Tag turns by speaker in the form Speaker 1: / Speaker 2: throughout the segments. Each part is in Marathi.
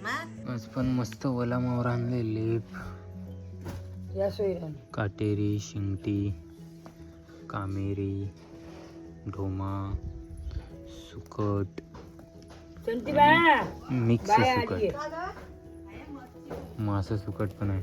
Speaker 1: आज पण मस्त ओला मावर आणले. लेप, काटेरी, शिंगटी, कामेरी, ढोमा, सुकट, मिक्स सुकट, मासा सुकट पण आहे.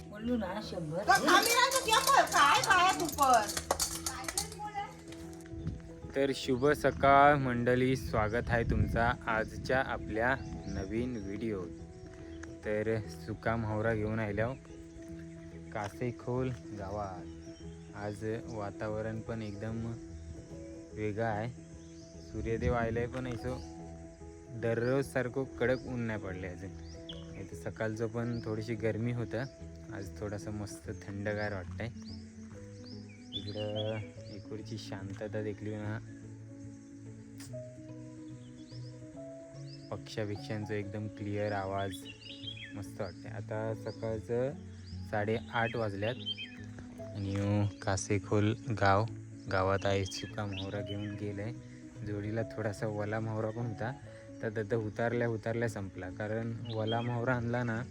Speaker 2: बोलू ना 100.
Speaker 1: तर शुभ सकाळ मंडळी, स्वागत आहे तुमचा आजच्या आपल्या नवीन व्हिडिओ. तर सुकाम हावरा घेऊन आल्या कासेखोल गावात. आज वातावरण पण एकदम वेगळं आहे. सूर्यदेव आलाय पण असं दररोज सारखं कडक ऊन नाही पडले अजून. इथं सकाळचं पण थोडीशी गरमी होतं, आज थोडासा मस्त थंडगार वाटतंय. इकडं इकडची शांतता देखली ना, पक्ष्याभिक्षांचा एकदम क्लिअर आवाज मस्त वाटते. आता सकाळचं 8:30 वाजल्यात आणि कासेखोल गावात आहे. सुका मोहरा घेऊन गेलाय. जोडीला थोडासा वला मोहरा पण होता, तर दादा उतारल्या संपला. कारण वला मोहरा आणला ना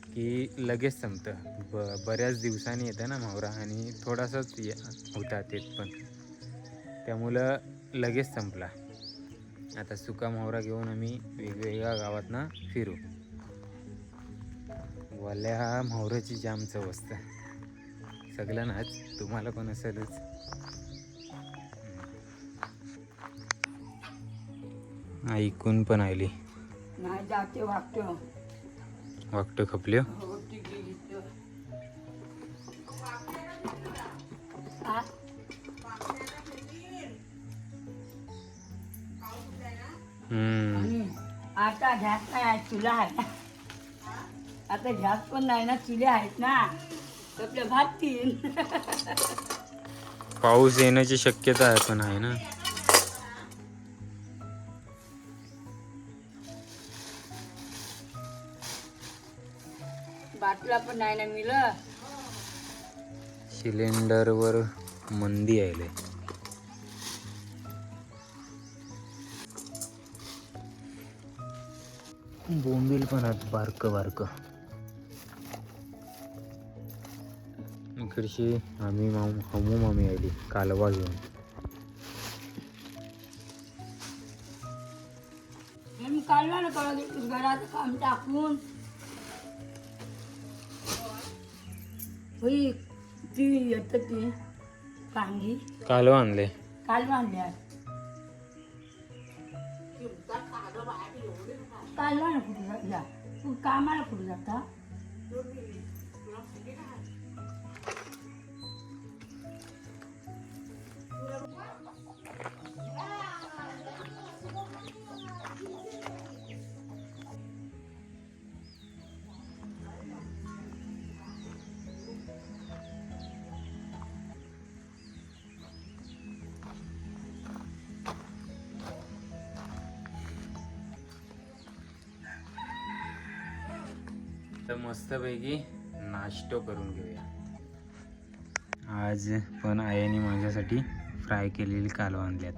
Speaker 1: की लगेच संपतं. बऱ्याच दिवसांनी येतं ना मोहरा, आणि थोडासाच होता ते पण, त्यामुळं लगेच संपला. आता सुका मोहरा घेऊन आम्ही वेगवेगळ्या गावातनं फिरू. वल्या मोहराची जाम चव असतं सगळ्यांनाच, तुम्हाला पण असेलच. ऐकून पण आली
Speaker 2: नाही जाते
Speaker 1: वाकटं खपल्यो.
Speaker 2: आता घ्यास नाही, चुला आहे. आता घ्यास पण नाही ना, चुले आहेत ना, आपल्या भागतील.
Speaker 1: पाऊस येण्याची शक्यता आहे पण आहे ना.
Speaker 2: बाटला पण नाही ना मिळलं.
Speaker 1: सिलेंडरवर मंदी आले. बोंबील पण आहेत बारक. इकडची आम्ही मामी आली कालवा घेऊन.
Speaker 2: मी काढला ना घराचं काम टाकून. होई ती येत ती कांगी
Speaker 1: कालवा आणले.
Speaker 2: काल बांधल्या काढला ना कुठे जा कामाला कुठे जाता.
Speaker 1: तर मस्तपैकी नाश्तो करून घेऊया. आज पण आईने माझ्यासाठी फ्राय केलेली कालवा आणल्यात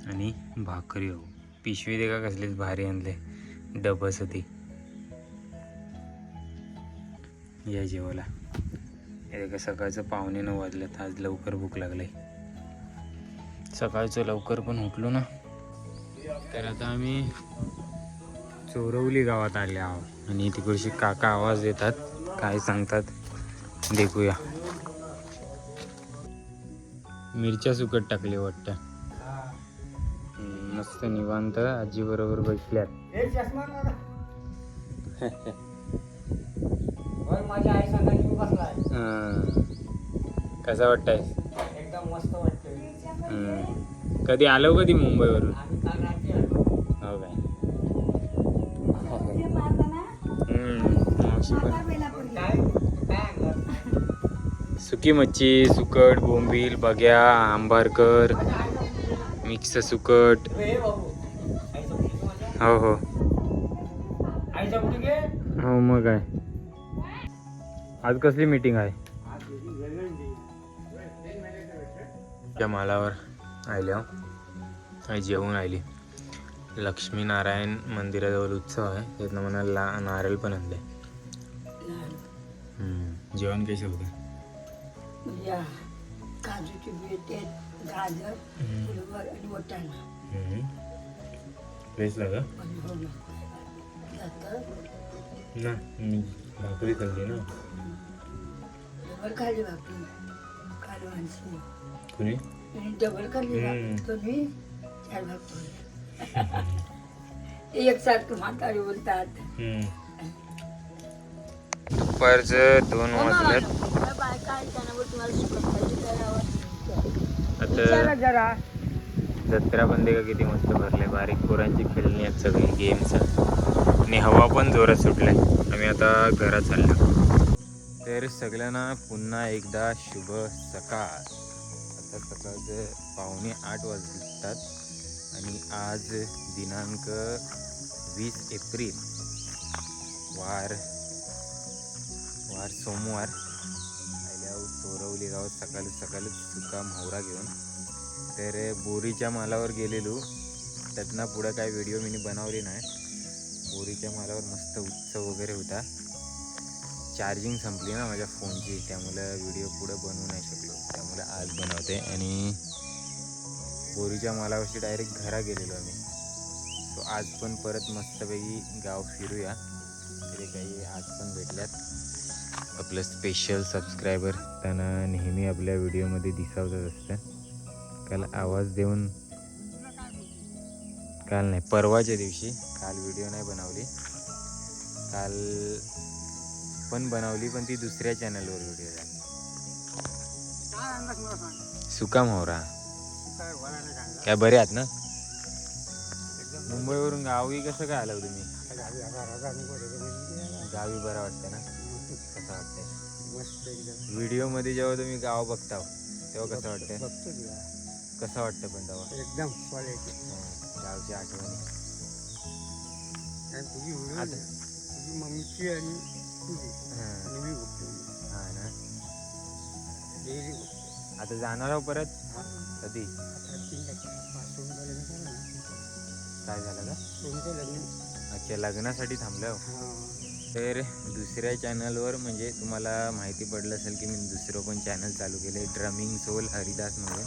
Speaker 1: आणि भाकरी. हो पिशवी दे का कसलीच भारी आणले, डबस होती. या जेवायला हे का सकाळचं 8:45 वाजल्यात. आज लवकर भूक लागली. सकाळचं लवकर पण उठलो ना. तर आता आम्ही चोरवली गावात आले आहोत आणि तिकडची काका आवाज देतात, काय सांगतात देखूया. मिरच्या सुकट टाकले वाटतं. मस्त निवांत आजी बरोबर बसल्यात.
Speaker 2: माझ्या आई सांगायला बसलाय.
Speaker 1: कसा वाटतंय?
Speaker 2: एकदम मस्त वाटतं.
Speaker 1: कधी आलो कधी मुंबईवरून?
Speaker 2: आम्ही काल रात्री आलो.
Speaker 1: हो काय? मावशी पण सुकी मच्छी, सुकट, बोंबील, बग्या, आंबारकर, मिक्स सुकट. हो हो हो. मग काय आज कसली मीटिंग आहे? त्या मालावर आल्या आणि जेवून आली. लक्ष्मीनारायण मंदिराजवळ उत्सव आहे, त्यातनं मला नारळ पण आणले. जेवण कसे होतं?
Speaker 2: या काजूची बेटे, गाजर, फुलवर आणि वाटाणा.
Speaker 1: फ्रेश लागा
Speaker 2: हो ना.
Speaker 1: ना, मी भाकरी खाल्ली ना.
Speaker 2: डबल खाल्ली भाकरी काल माणसं
Speaker 1: कुणी?
Speaker 2: डबल खाल्ली तुम्ही 4 भाकरी एकसारखं म्हातारी बोलतात.
Speaker 1: दुपारचं 2 वाजल्यात. आता
Speaker 2: जरा
Speaker 1: जत्रा बंदी का किती मस्त भरले. बारीक पोरांची खेळणी आहेत सगळी गेम्स आणि हवा पण जोरात सुटलाय. आम्ही आता घरात चाललो. तर सगळ्यांना पुन्हा एकदा शुभ सकाळ. आता सकाळचं 7:45 वाजतात आणि आज दिनांक 20 एप्रिल वार सोमवार. आल्यावर चोरवली गावात सकाळीच सुका मोहरा घेऊन. तर बोरीच्या मालावर गेलेलो. त्यातनं पुढं काय व्हिडिओ मी बनवली नाही. बोरीच्या मालावर मस्त उत्सव वगैरे होता. चार्जिंग संपली ना माझ्या फोनची, त्यामुळे व्हिडिओ पुढं बनवू नाही शकलो. त्यामुळे आज बनवते. आणि बोरीच्या मालावरची डायरेक्ट घरा गेलेलो आम्ही. तो आज पण परत मस्तपैकी गाव फिरूया. तरी काही आज पण भेटल्यात आपलं स्पेशल सबस्क्रायबर. त्यांना नेहमी आपल्या व्हिडिओमध्ये दिसावतच असतं. काल आवाज देऊन, काल नाही परवाच्या दिवशी, काल व्हिडिओ नाही बनवली. काल पण बनवली, पण ती दुसऱ्या चॅनलवर व्हिडिओ झाली. सुका मोहरा काय बरे आहात ना? मुंबईवरून गावी कसं काय आलं तुम्ही? गावी बरं वाटतं ना? कसं वाटतंय व्हिडिओ मध्ये जेव्हा तुम्ही गाव बघता तेव्हा कसं वाटतंय? कसं वाटतं पण तेव्हा? एकदम गावची आठवणी. तुझी मम्मीची आणि हा ना. आता जाणार आहो परत कधी? काय झालं का? अच्छा, लग्नासाठी थांबलो. तर दुसऱ्या चॅनलवर म्हणजे तुम्हाला माहिती पडलं असेल की मी दुसरं पण चॅनल चालू केलं, ड्रमिंग सोल हरिदास म्हणून.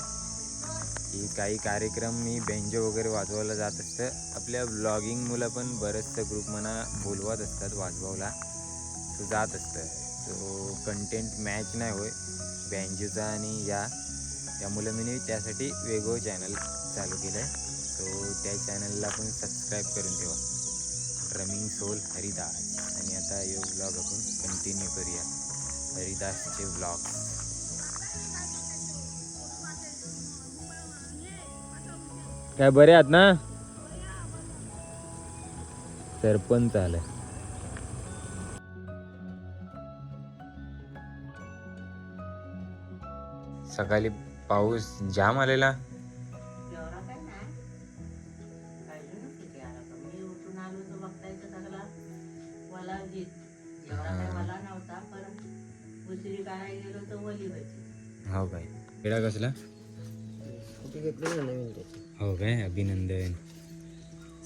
Speaker 1: की काही कार्यक्रम मी बेंजो वगैरे वाजवायला जात असतं. आपल्या ब्लॉगिंग मुलं पण बरंचसं ग्रुप म्हणा बोलवत असतात वाजवायला, तो जात असतं. तो कंटेंट मॅच नाही होय बेंजोचा आणि त्यामुळे मी त्यासाठी वेगळं चॅनल चालू केलं आहे. तो त्या चॅनलला पण सबस्क्राईब करून ठेवा, ड्रमिंग सोल हरिदास. आणि आता यो ब्लॉग आपण कंटिन्यू करूया, हरिदासचे ब्लॉग. काय बरे आहात ना? सरपंच आलाय. सकाळी पाऊस जाम आलेला. हो काय खेळा कसला? हो काय, अभिनंदन.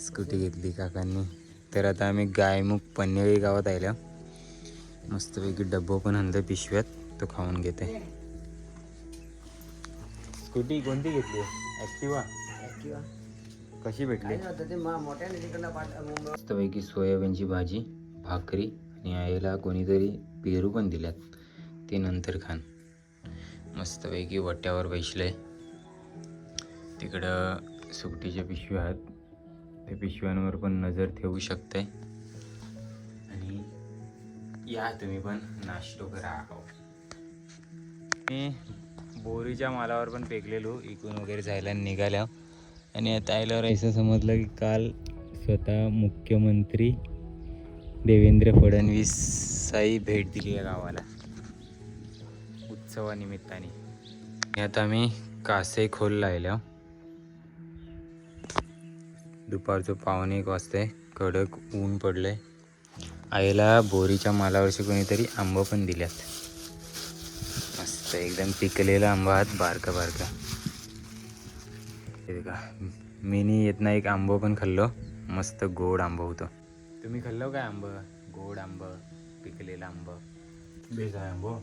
Speaker 1: स्कूटी घेतली काकांनी. तर आता आम्ही गायमुख पन्हेळी गावात आल्या. मस्तपैकी डब्बो पण आणलं पिशव्यात, तो खाऊन घेते. स्कूटी कोणती घेतली? ॲक्टिवा. कशी भेटली? मस्तपैकी सोयाबीनची भाजी, भाकरी आणि आईला कोणीतरी पेरू पण दिल्यात, ते नंतर खान. मस्तपैकी वट्यावर बैसले. तिकडं सुकटीच्या पिशव्या आहेत, त्या पिशव्यांवर पण नजर ठेवू शकते. आणि या तुम्ही पण नाश्तो करा. मी बोरीच्या मालावर पण पेकलेलो, इकून वगैरे जायला निघाल्या. आणि आता आल्यावर असं समजलं की काल स्वतः मुख्यमंत्री देवेंद्र फडणवीस साई भेट दिली या गावाला. उत्सव उत्सवा निमित्ताने आता आम्ही कासे खोल लायल्या. दुपारचं 1:45 वाजता कडक ऊन पडलंय. आईला बोरीच्या मालावरची कोणीतरी आंबं पण दिल्यात. मस्त एकदम पिकलेला आंबा आहात बारका बारका. हे का मिनी येतना एक आंबं पण खाल्लो. मस्त गोड आंबं होतं. तुम्ही खाल्लो काय आंबं? गोड आंबं पिकलेलं आंबं बेस आहे आंबो.